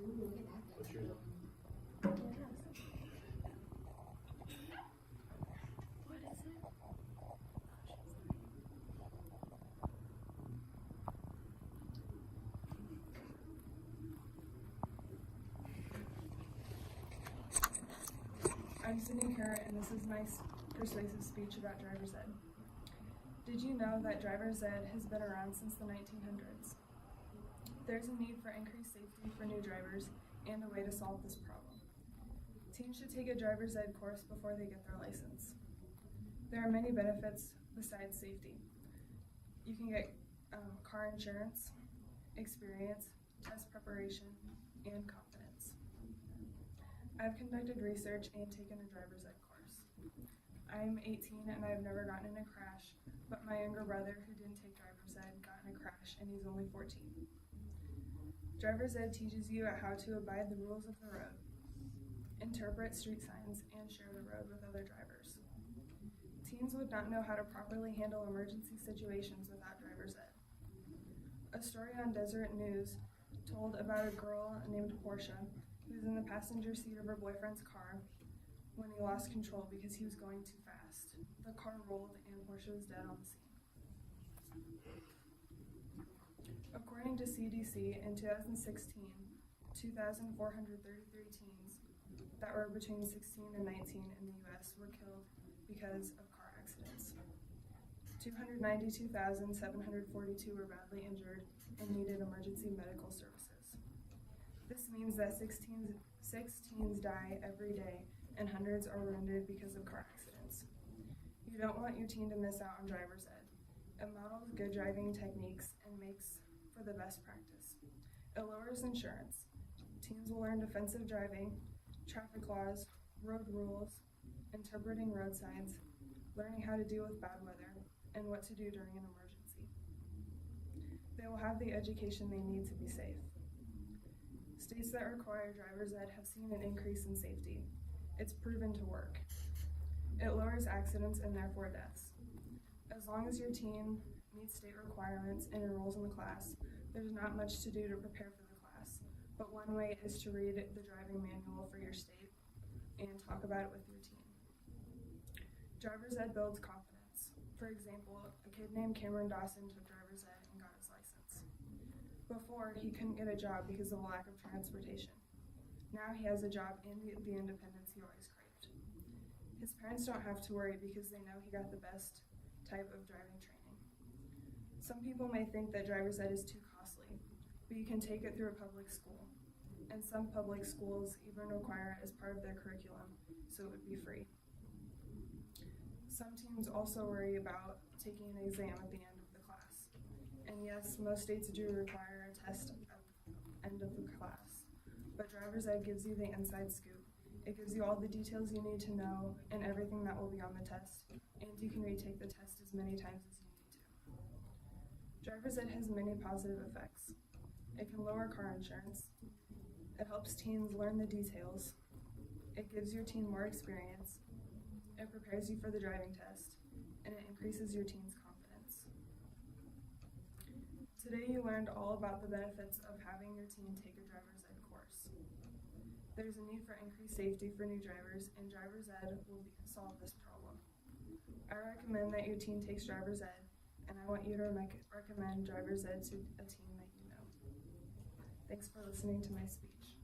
What's yours on? What is it? I'm Sydney Kerr, and this is my persuasive speech about driver's ed. Did you know that driver's ed has been around since the 1900s? There's a need for increased safety for new drivers and a way to solve this problem. Teens should take a driver's ed course before they get their license. There are many benefits besides safety. You can get car insurance, experience, test preparation, and confidence. I've conducted research and taken a driver's ed course. I'm 18 and I've never gotten in a crash, but my younger brother who didn't take driver's ed got in a crash and he's only 14. Driver's ed teaches you how to abide the rules of the road, interpret street signs, and share the road with other drivers. Teens would not know how to properly handle emergency situations without driver's ed. A story on Deseret News told about a girl named Porscha who was in the passenger seat of her boyfriend's car when he lost control because he was going too fast. The car rolled and Porscha was dead on the scene. According to CDC, in 2016, 2,433 teens that were between 16 and 19 in the U.S. were killed because of car accidents. 292,742 were badly injured and needed emergency medical services. This means that six teens die every day and hundreds are wounded because of car accidents. You don't want your teen to miss out on driver's ed. It models good driving techniques and makes for the best practice. It lowers insurance. Teens will learn defensive driving, traffic laws, road rules, interpreting road signs, learning how to deal with bad weather, and what to do during an emergency. They will have the education they need to be safe. States that require driver's ed have seen an increase in safety. It's proven to work. It lowers accidents and therefore deaths. As long as your teen meets state requirements and enrolls in the class, there's not much to do to prepare for the class, but one way is to read the driving manual for your state and talk about it with your teen. Driver's ed builds confidence. For example, a kid named Cameron Dawson took driver's ed and got his license. Before, he couldn't get a job because of a lack of transportation. Now he has a job and the independence he always craved. His parents don't have to worry because they know he got the best type of driving training. Some people may think that driver's ed is too costly, but you can take it through a public school. And some public schools even require it as part of their curriculum, so it would be free. Some teens also worry about taking an exam at the end of the class. And yes, most states do require a test at the end of the class, but driver's ed gives you the inside scoop. It gives you all the details you need to know and everything that will be on the test, and you can retake the test as many times as you need to. Driver's ed has many positive effects. It can lower car insurance. It helps teens learn the details. It gives your teen more experience. It prepares you for the driving test, and it increases your teen's confidence. Today you learned all about the benefits of having your teen take a driver's ed course. There's a need for increased safety for new drivers, and driver's ed will solve this problem. I recommend that your teen takes driver's ed, and I want you to recommend driver's ed to a teen that you know. Thanks for listening to my speech.